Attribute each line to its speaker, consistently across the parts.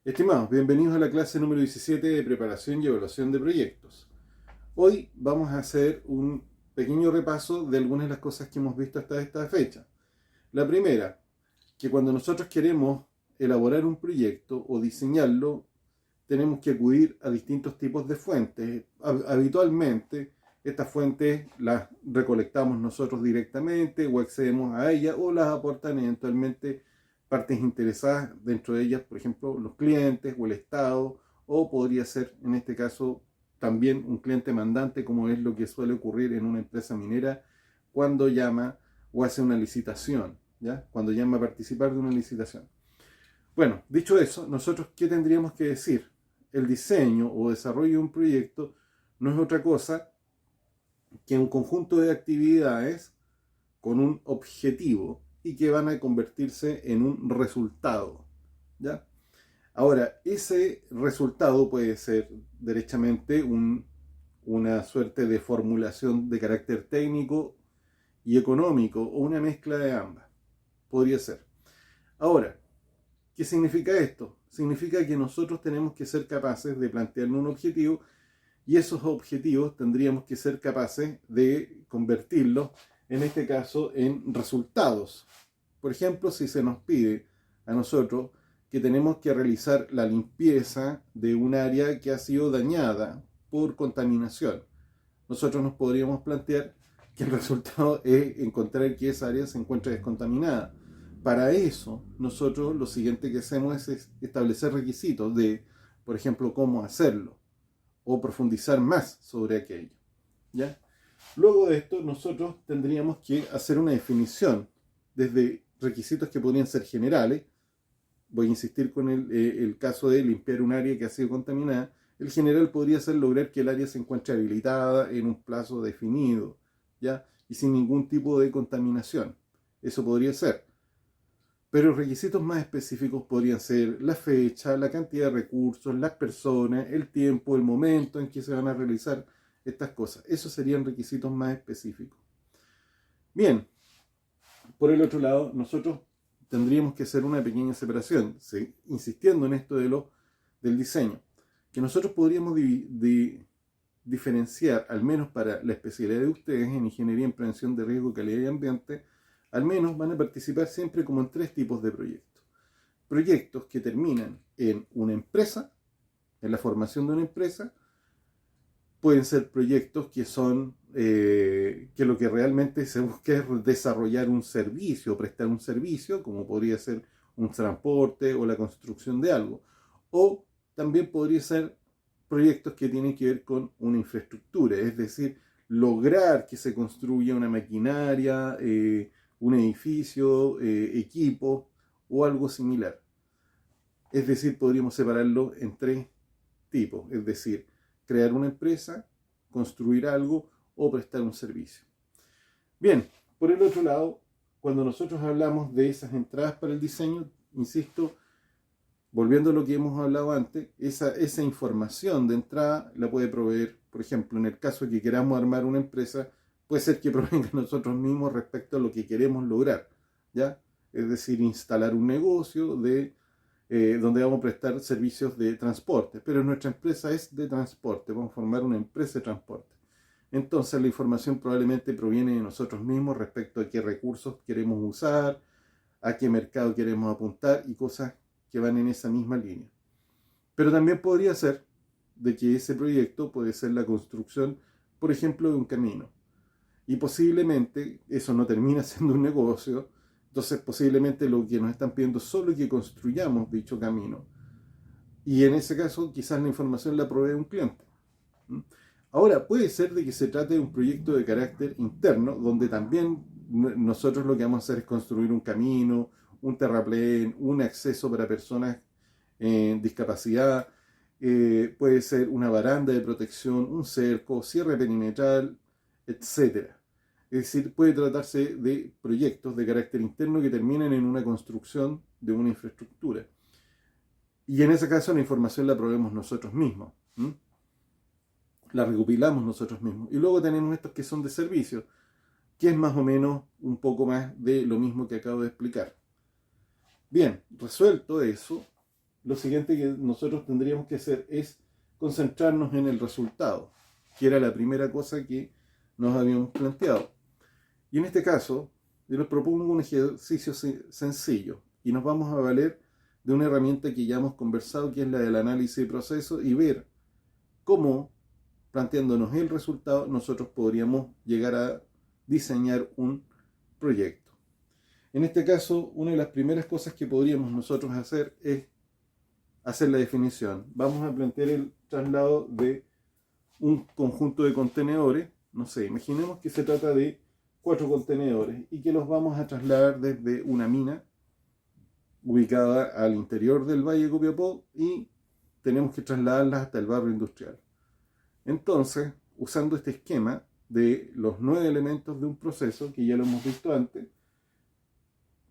Speaker 1: Estimados, bienvenidos a la clase número 17 de preparación y evaluación de proyectos. Hoy vamos a hacer un pequeño repaso de algunas de las cosas que hemos visto hasta esta fecha. La primera, que cuando nosotros queremos elaborar un proyecto o diseñarlo, tenemos que acudir a distintos tipos de fuentes. Habitualmente, estas fuentes las recolectamos nosotros directamente o accedemos a ellas o las aportan eventualmente partes interesadas, dentro de ellas, por ejemplo, los clientes o el Estado, o podría ser, en este caso, también un cliente mandante, como es lo que suele ocurrir en una empresa minera cuando llama o hace una licitación, ¿ya? Cuando llama a participar de una licitación. Bueno, dicho eso, nosotros, ¿qué tendríamos que decir? El diseño o desarrollo de un proyecto no es otra cosa que un conjunto de actividades con un objetivo y que van a convertirse en un resultado, ¿ya? Ahora, ese resultado puede ser derechamente una suerte de formulación de carácter técnico y económico o una mezcla de ambas. Podría ser. Ahora, ¿qué significa esto? Significa que nosotros tenemos que ser capaces de plantearnos un objetivo y esos objetivos tendríamos que ser capaces de convertirlos, en este caso, en resultados. Por ejemplo, si se nos pide a nosotros que tenemos que realizar la limpieza de un área que ha sido dañada por contaminación, nosotros nos podríamos plantear que el resultado es encontrar que esa área se encuentre descontaminada. Para eso, nosotros lo siguiente que hacemos es establecer requisitos de, por ejemplo, cómo hacerlo o profundizar más sobre aquello, ¿ya? Luego de esto, nosotros tendríamos que hacer una definición desde requisitos que podrían ser generales. Voy a insistir con el caso de limpiar un área que ha sido contaminada. El general podría ser lograr que el área se encuentre habilitada en un plazo definido, ¿ya? Y sin ningún tipo de contaminación. Eso podría ser. Pero requisitos más específicos podrían ser la fecha, la cantidad de recursos, las personas, el tiempo, el momento en que se van a realizar estas cosas. Esos serían requisitos más específicos. Bien, por el otro lado, nosotros tendríamos que hacer una pequeña separación, ¿sí? Insistiendo en esto del diseño, que nosotros podríamos diferenciar, al menos para la especialidad de ustedes en Ingeniería en Prevención de Riesgo, Calidad y Ambiente, al menos van a participar siempre como en tres tipos de proyectos. Proyectos que terminan en una empresa, en la formación de una empresa. Pueden ser proyectos que son, que lo que realmente se busca es desarrollar un servicio, prestar un servicio, como podría ser un transporte o la construcción de algo. O también podría ser proyectos que tienen que ver con una infraestructura, es decir, lograr que se construya una maquinaria, un edificio, equipo o algo similar. Es decir, podríamos separarlo en tres tipos, es decir, crear una empresa, construir algo o prestar un servicio. Bien, por el otro lado, cuando nosotros hablamos de esas entradas para el diseño, insisto, volviendo a lo que hemos hablado antes, esa información de entrada la puede proveer, por ejemplo, en el caso de que queramos armar una empresa, puede ser que provenga nosotros mismos respecto a lo que queremos lograr, ¿ya? Es decir, instalar un negocio donde vamos a prestar servicios de transporte, pero nuestra empresa es de transporte, vamos a formar una empresa de transporte. Entonces la información probablemente proviene de nosotros mismos respecto a qué recursos queremos usar, a qué mercado queremos apuntar y cosas que van en esa misma línea. Pero también podría ser de que ese proyecto puede ser la construcción, por ejemplo, de un camino. Y posiblemente eso no termina siendo un negocio, entonces posiblemente lo que nos están pidiendo es solo que construyamos dicho camino. Y en ese caso quizás la información la provee un cliente. Ahora, puede ser de que se trate de un proyecto de carácter interno, donde también nosotros lo que vamos a hacer es construir un camino, un terraplén, un acceso para personas en discapacidad, puede ser una baranda de protección, un cerco, cierre perimetral, etcétera. Es decir, puede tratarse de proyectos de carácter interno que terminen en una construcción de una infraestructura. Y en ese caso la información la proveemos nosotros mismos. La recopilamos nosotros mismos. Y luego tenemos estos que son de servicio, que es más o menos un poco más de lo mismo que acabo de explicar. Bien, resuelto eso, lo siguiente que nosotros tendríamos que hacer es concentrarnos en el resultado, que era la primera cosa que nos habíamos planteado. Y en este caso, yo les propongo un ejercicio sencillo y nos vamos a valer de una herramienta que ya hemos conversado, que es la del análisis de procesos, y ver cómo, planteándonos el resultado, nosotros podríamos llegar a diseñar un proyecto. En este caso, una de las primeras cosas que podríamos nosotros hacer es hacer la definición. Vamos a plantear el traslado de un conjunto de contenedores. No sé, imaginemos que se trata de 4 contenedores y que los vamos a trasladar desde una mina ubicada al interior del Valle de Copiapó y tenemos que trasladarlas hasta el barrio industrial. Entonces, usando este esquema de los 9 elementos de un proceso, que ya lo hemos visto antes,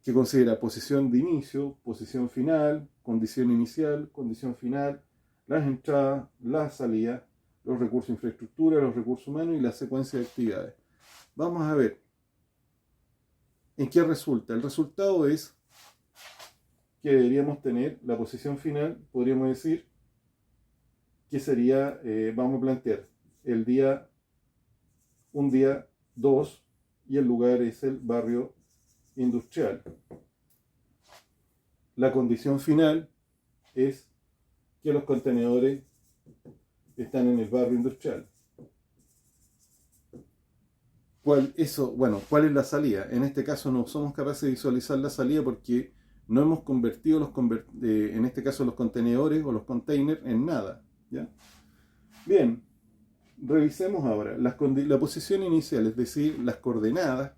Speaker 1: que considera posición de inicio, posición final, condición inicial, condición final, las entradas, las salidas, los recursos de infraestructura, los recursos humanos y la secuencia de actividades. Vamos a ver en qué resulta. El resultado es que deberíamos tener la posición final, podríamos decir que sería, vamos a plantear un día 2 y el lugar es el barrio industrial. La condición final es que los contenedores están en el barrio industrial. ¿Cuál es la salida? En este caso no somos capaces de visualizar la salida porque no hemos convertido en este caso los contenedores o los containers en nada, ¿ya? Bien, revisemos ahora la posición inicial, es decir, las coordenadas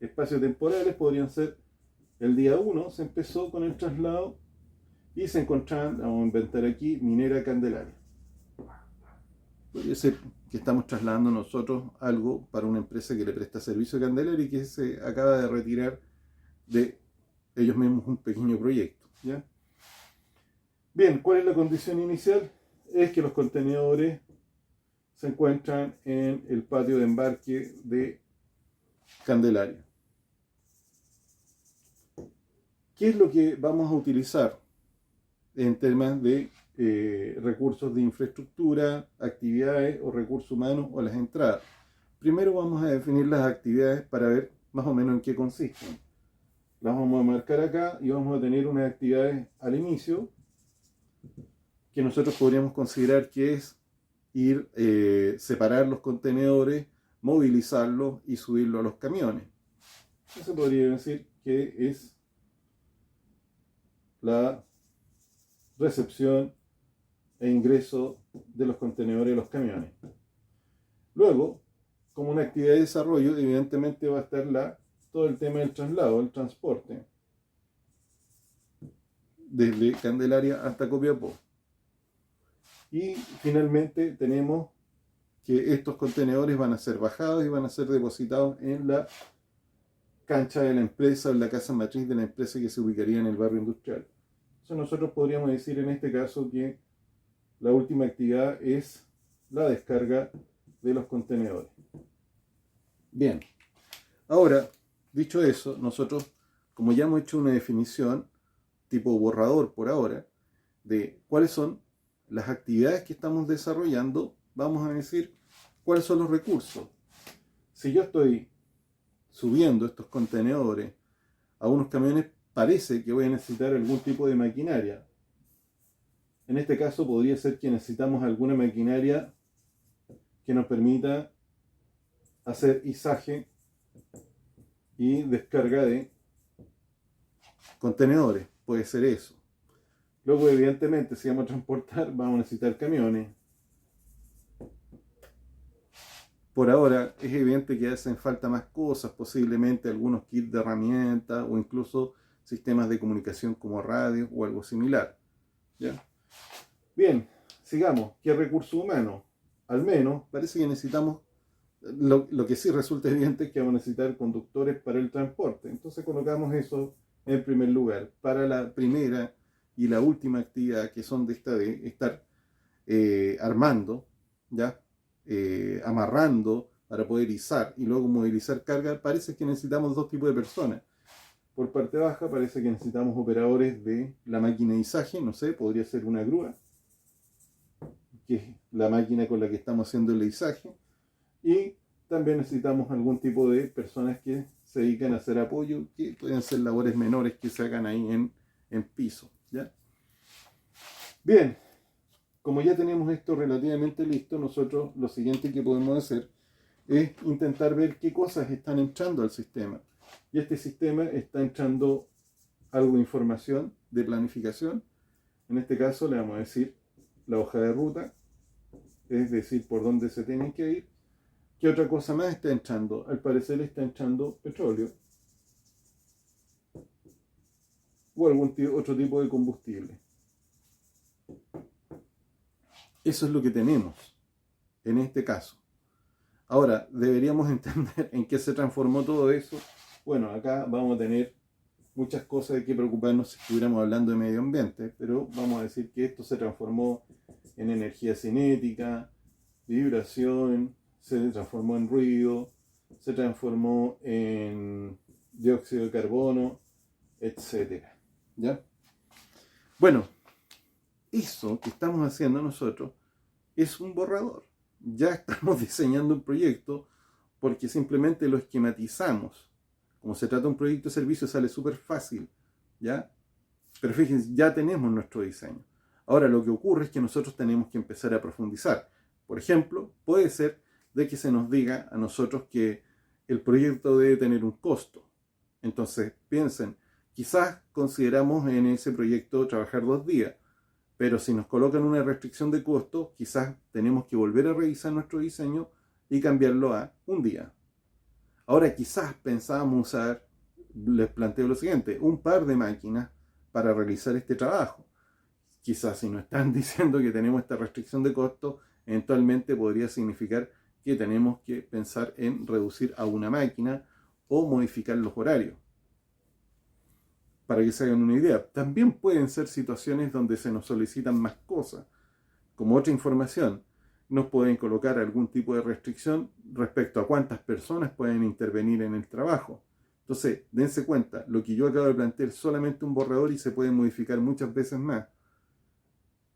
Speaker 1: espaciotemporales podrían ser el día 1, se empezó con el traslado y se encontraban, vamos a inventar aquí, Minera Candelaria. Podría ser que estamos trasladando nosotros algo para una empresa que le presta servicio a Candelaria y que se acaba de retirar de ellos mismos un pequeño proyecto, ¿ya? Bien, ¿cuál es la condición inicial? Es que los contenedores se encuentran en el patio de embarque de Candelaria. ¿Qué es lo que vamos a utilizar en temas de recursos de infraestructura, actividades o recursos humanos o las entradas? Primero vamos a definir las actividades para ver más o menos en qué consisten. Las vamos a marcar acá y vamos a tener unas actividades al inicio que nosotros podríamos considerar que es ir, separar los contenedores, movilizarlos y subirlos a los camiones. Eso podría decir que es la recepción e ingreso de los contenedores a los camiones. Luego, como una actividad de desarrollo, evidentemente va a estar todo el tema del traslado, el transporte, desde Candelaria hasta Copiapó. Y finalmente tenemos que estos contenedores van a ser bajados y van a ser depositados en la cancha de la empresa o en la casa matriz de la empresa que se ubicaría en el barrio industrial. Entonces nosotros podríamos decir en este caso que la última actividad es la descarga de los contenedores. Bien, ahora, dicho eso, nosotros, como ya hemos hecho una definición tipo borrador por ahora, de cuáles son las actividades que estamos desarrollando, vamos a decir cuáles son los recursos. Si yo estoy subiendo estos contenedores a unos camiones, parece que voy a necesitar algún tipo de maquinaria. En este caso podría ser que necesitamos alguna maquinaria que nos permita hacer izaje y descarga de contenedores. Puede ser eso. Luego, evidentemente, si vamos a transportar, vamos a necesitar camiones. Por ahora es evidente que hacen falta más cosas, posiblemente algunos kits de herramientas o incluso sistemas de comunicación como radio o algo similar, ¿ya? Bien, sigamos. ¿Qué recurso humano? Al menos parece que necesitamos, lo que sí resulta evidente es que vamos a necesitar conductores para el transporte. Entonces colocamos eso en primer lugar. Para la primera y la última actividad, que son de estar armando, ¿ya? Amarrando para poder izar y luego movilizar carga, parece que necesitamos 2 tipos de personas. Por parte baja parece que necesitamos operadores de la máquina de izaje, no sé, podría ser una grúa, que es la máquina con la que estamos haciendo el izaje. Y también necesitamos algún tipo de personas que se dedican a hacer apoyo, que pueden ser labores menores que se hagan ahí en piso, ¿ya? Bien, como ya tenemos esto relativamente listo, nosotros lo siguiente que podemos hacer es intentar ver qué cosas están entrando al sistema. Y este sistema está entrando algo de información de planificación. En este caso le vamos a decir la hoja de ruta, es decir, por dónde se tienen que ir. ¿Qué otra cosa más está entrando? Al parecer está entrando petróleo o algún otro tipo de combustible. Eso es lo que tenemos en este caso. Ahora, deberíamos entender en qué se transformó todo eso. Bueno, acá vamos a tener muchas cosas de que preocuparnos si estuviéramos hablando de medio ambiente, pero vamos a decir que esto se transformó en energía cinética, vibración, se transformó en ruido, se transformó en dióxido de carbono, etc. ¿Ya? Bueno, eso que estamos haciendo nosotros es un borrador. Ya estamos diseñando un proyecto porque simplemente lo esquematizamos. Como se trata de un proyecto de servicio, sale súper fácil, ¿ya? Pero fíjense, ya tenemos nuestro diseño. Ahora, lo que ocurre es que nosotros tenemos que empezar a profundizar. Por ejemplo, puede ser de que se nos diga a nosotros que el proyecto debe tener un costo. Entonces, piensen, quizás consideramos en ese proyecto trabajar 2 días, pero si nos colocan una restricción de costo, quizás tenemos que volver a revisar nuestro diseño y cambiarlo a 1 día. Ahora quizás pensábamos usar, les planteo lo siguiente, un par de máquinas para realizar este trabajo. Quizás si nos están diciendo que tenemos esta restricción de costo, eventualmente podría significar que tenemos que pensar en reducir a una máquina o modificar los horarios. Para que se hagan una idea, también pueden ser situaciones donde se nos solicitan más cosas. Como otra información, nos pueden colocar algún tipo de restricción respecto a cuántas personas pueden intervenir en el trabajo. Entonces, dense cuenta, lo que yo acabo de plantear es solamente un borrador y se puede modificar muchas veces más.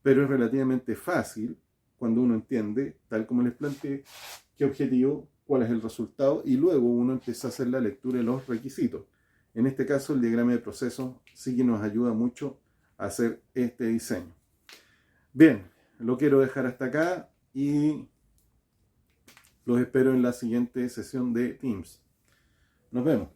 Speaker 1: Pero es relativamente fácil cuando uno entiende, tal como les planteé, qué objetivo, cuál es el resultado, y luego uno empieza a hacer la lectura de los requisitos. En este caso, el diagrama de proceso sí que nos ayuda mucho a hacer este diseño. Bien, lo quiero dejar hasta acá y los espero en la siguiente sesión de Teams. Nos vemos.